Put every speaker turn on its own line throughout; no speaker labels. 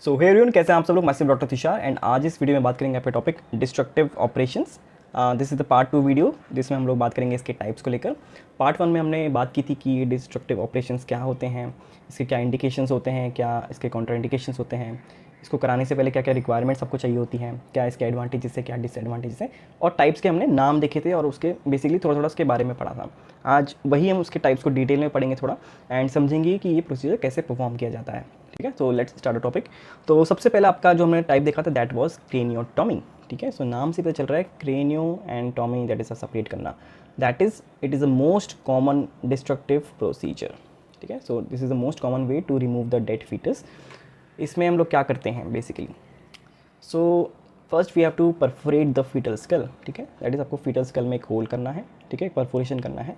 सो hey everyone, कैसे हैं आप सब लोग। मैं डॉक्टर तुषार एंड आज इस वीडियो में बात करेंगे आपके topic destructive operations. This is the part 2 video जिसमें हम लोग बात करेंगे इसके टाइप्स को लेकर। पार्ट 1 में हमने बात की थी कि ये डिस्ट्रक्टिव ऑपरेशंस क्या होते हैं, इसके क्या इंडिकेशंस होते हैं, क्या इसके काउंटर इंडिकेशंस होते हैं, इसको कराने से पहले क्या क्या रिक्वायरमेंट्स आपको चाहिए होती हैं, क्या इसके एडवांटेजेस है, क्या डिसएडवांटेजेस है, और टाइप्स के हमने नाम देखे थे और उसके बेसिकली थोड़ा थोड़ा उसके बारे में पढ़ा था। आज वही हम उसके टाइप्स को डिटेल में पढ़ेंगे थोड़ा एंड समझेंगे कि ये प्रोसीजर कैसे परफॉर्म किया जाता है। ठीक है, तो लेट्स स्टार्ट अ टॉपिक। तो सबसे पहले आपका जो हमने टाइप देखा था दैट वाज क्रेनियोटॉमी। ठीक है, सो नाम से पता चल रहा है craniotomy, that is a separate करना, that is it is the most common destructive procedure. ठीक है, so this is the most common way to remove the dead foetus. इसमें हम लोग क्या करते हैं basically, so first we have to perforate the foetal skull. ठीक है, दैट इज़ आपको फीटल स्कल में एक होल करना है। ठीक है, परफोरेशन करना है।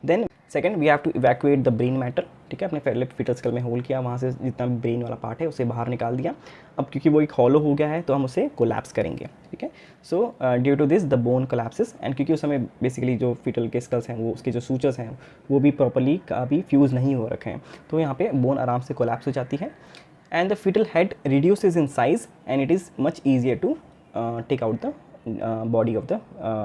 Then second we have to evacuate the brain matter. ठीक है, अपने पहले फीटल स्कल में होल किया, वहाँ से जितना भी ब्रेन वाला पार्ट है उसे बाहर निकाल दिया। अब क्योंकि वो एक हॉलो हो गया है तो हम उसे कोलैप्स करेंगे। ठीक है, so due to this the bone collapses, and क्योंकि उस समय बेसिकली जो फीटल के स्कल्स हैं वो उसके जो सूचर्स हैं वो भी प्रॉपरली अभी फ्यूज़ नहीं हो रखे हैं, तो यहाँ पे बोन आराम से कोलैप्स हो जाती है and the fetal head reduces in size and it is much easier to take out the body of the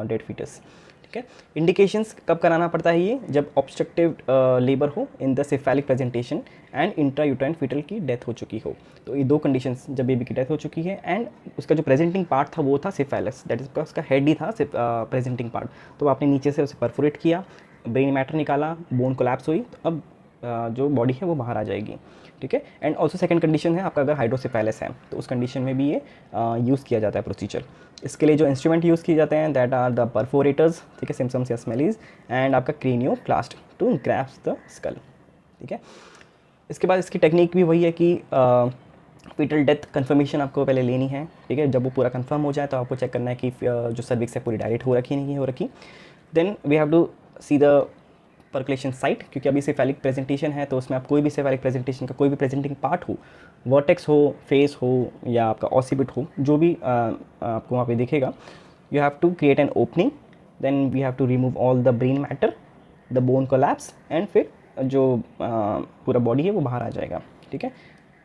dead fetus. ठीक है, इंडिकेशंस कब कराना पड़ता है ये, जब ऑब्स्ट्रक्टिव लेबर हो in the cephalic presentation and intrauterine fetal की डेथ हो चुकी हो। तो ये दो कंडीशंस, जब बेबी की डेथ हो चुकी है एंड उसका जो प्रेजेंटिंग पार्ट था वो था सेफेलस, दैट इज उसका हेड ही था प्रेजेंटिंग पार्ट, तो आपने नीचे से उसे परफोरेट किया, ब्रेन मैटर निकाला, बोन कोलैप्स हुई, तो अब जो बॉडी है वो बाहर आ जाएगी। ठीक है, एंड ऑल्सो सेकंड कंडीशन है आपका अगर हाइड्रोसेफेलस है तो उस कंडीशन में भी ये यूज़ किया जाता है प्रोसीजर। इसके लिए जो इंस्ट्रूमेंट यूज़ किए जाते हैं दैट आर द परफोरेटर्स, ठीक है, सिम्पसम्स या स्मेलीज, एंड आपका क्रेनियोप्लास्ट टू ग्रैस्प द स्कल। ठीक है, इसके बाद इसकी टेक्निक भी वही है कि फीटल डेथ कंफर्मेशन आपको पहले लेनी है। ठीक है, जब वो पूरा कंफर्म हो जाए तो आपको चेक करना है कि जो सर्विक्स है पूरी डायरेक्ट हो रखी नहीं हो रखी। Then we have to see the percolation site, क्योंकि अभी सेफेलिक प्रेजेंटेशन है तो उसमें आप कोई भी सेफेलिक प्रेजेंटेशन का कोई भी प्रेजेंटिंग पार्ट हो, वर्टेक्स हो, फेस हो या आपका ऑसिबिट हो, जो भी आपको वहाँ पे दिखेगा, you have to create an opening. Then we have to remove all the brain matter, the bone collapse, and फिर जो पूरा बॉडी है वो बाहर आ जाएगा। ठीक है,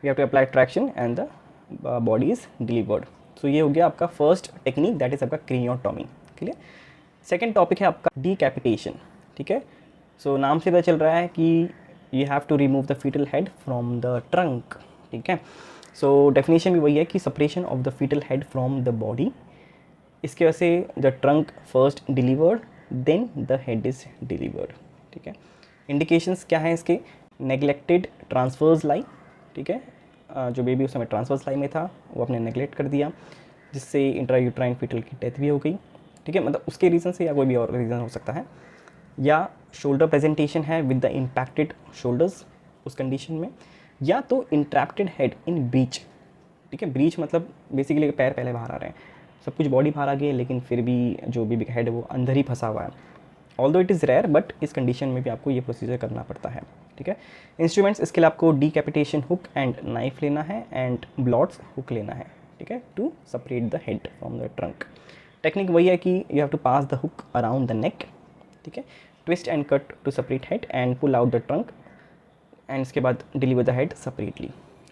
we have to apply traction and the body is delivered. So ये हो गया आपका फर्स्ट टेक्निक, दैट इज़ आपका क्रेनियोटॉमी। क्लियर। सेकेंड टॉपिक है आपका डीकैपिटेशन। ठीक है, सो नाम से पता चल रहा है कि you have to remove the fetal head from the trunk. ठीक है, सो डेफिनेशन भी वही है कि separation of the fetal head from the body. इसके वजह से the trunk first delivered then the head is delivered. ठीक है, इंडिकेशंस क्या हैं इसके, नेग्लेक्टेड ट्रांसफर्स लाई। ठीक है, जो बेबी उस समय ट्रांसफर्स लाई में था वो आपने नेग्लेक्ट कर दिया, जिससे इंट्रायूट्राइन फीटल की डेथ भी हो गई। ठीक है, मतलब उसके रीज़न से या कोई भी और रीज़न हो सकता है, या शोल्डर प्रेजेंटेशन है विद द इम्पैक्टेड शोल्डर्स उस कंडीशन में, या तो इंट्रैप्टेड हेड इन ब्रीच। ठीक है, ब्रीच मतलब बेसिकली पैर पहले बाहर आ रहे हैं, सब कुछ बॉडी बाहर आ गई है लेकिन फिर भी जो बेबी का हेड है वो अंदर ही फंसा हुआ है। Although it is rare but इस कंडीशन में भी आपको ये प्रोसीजर करना पड़ता है। ठीक है, इंस्ट्रूमेंट्स इसके लिए आपको डीकैपिटेशन हुक एंड नाइफ लेना है एंड ब्लॉड्स हुक लेना है। ठीक है, to separate the head from the trunk. Technique वही है कि you have to pass the hook around the neck. ठीक है, twist and cut to separate head and pull out the trunk, and इसके बाद डिलीवर द हेड सेपरेटली।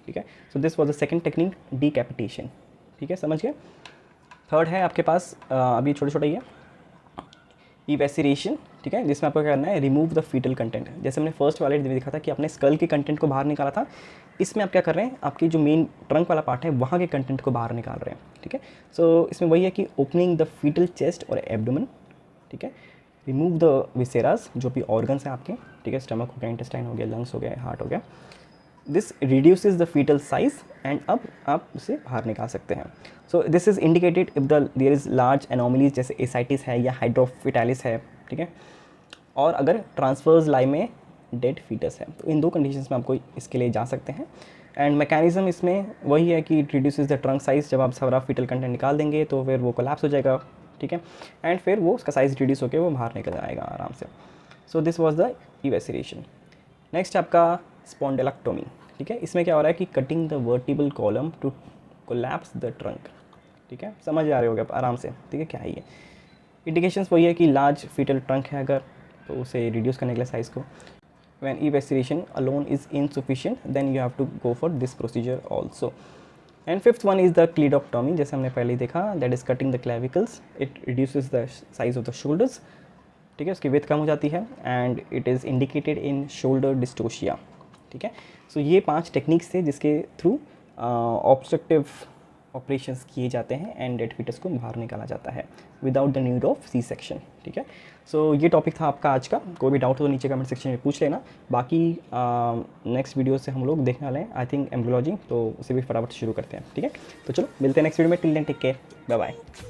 ठीक है, so this was the second technique, decapitation. ठीक है, समझ गए। थर्ड है आपके पास अभी छोटा छोटा ही है, इवेसिरेशन। ठीक है, जिसमें आपको क्या करना है, रिमूव द फीटल कंटेंट। जैसे हमने फर्स्ट वाले में देखा था कि आपने स्कल के कंटेंट को बाहर निकाला था, इसमें आप क्या कर रहे हैं, आपकी जो मेन ट्रंक वाला पार्ट है वहाँ के कंटेंट को बाहर निकाल रहे हैं। ठीक है, सो इसमें वही है कि ओपनिंग द फीटल चेस्ट और एब्डोमेन। ठीक है, रिमूव द विसेरास, जो भी ऑर्गन्स हैं आपके। ठीक है, स्टमक हो गया, इंटेस्टाइन हो गया, लंग्स हो गया, हार्ट हो गया। This reduces the fetal size and अब आप उसे बाहर निकाल सकते हैं। So this is indicated if the there is large anomalies, जैसे एसाइटिस है या हाइड्रोफिटालिस है। ठीक है, और अगर ट्रांसफर्स लाई में डेड फीटस है, तो इन दो कंडीशंस में आपको इसके लिए जा सकते हैं। एंड मैकेनिज्म इसमें वही है कि it reduces the trunk size, जब आप सारा फीटल कंटेंट निकाल देंगे तो फिर वो कोलैप्स हो जाएगा। ठीक है, एंड फिर वो उसका साइज रिड्यूस होकर वो बाहर निकल आएगा आराम से। So this was the evisceration. Next आपका स्पॉन्डेलेक्टोमी। ठीक है, इसमें क्या हो रहा है कि cutting the vertebral column to collapse the trunk. ठीक है, समझ आ रहे होगे आप आराम से। ठीक है, क्या है ये, इंडिकेशंस वही है कि लार्ज फीटल ट्रंक है अगर, तो उसे रिड्यूस करने के लिए साइज़ को। When evisceration alone is insufficient then you have to go for this procedure also. And fifth one is the cleidotomy, जैसे हमने पहले ही देखा, that is cutting the clavicles, it reduces the size of the shoulders, ठीक है, उसकी width कम हो जाती है, and it is indicated in shoulder dystocia, ठीक है। सो ये 5 टेक्निक्स थे जिसके थ्रू ऑब्स्ट्रक्टिव ऑपरेशंस किए जाते हैं एंड डेड फीटस को बाहर निकाला जाता है without the need of C section, ठीक है। सो ये टॉपिक था आपका आज का। कोई भी डाउट हो तो नीचे कमेंट सेक्शन में पूछ लेना। बाकी नेक्स्ट वीडियो से हम लोग देखने वाले हैं आई थिंक एम्ब्रियोलॉजी, तो उसे भी फटाफट शुरू करते हैं, ठीक है। तो चलो मिलते हैं नेक्स्ट वीडियो में, till then take care, bye bye.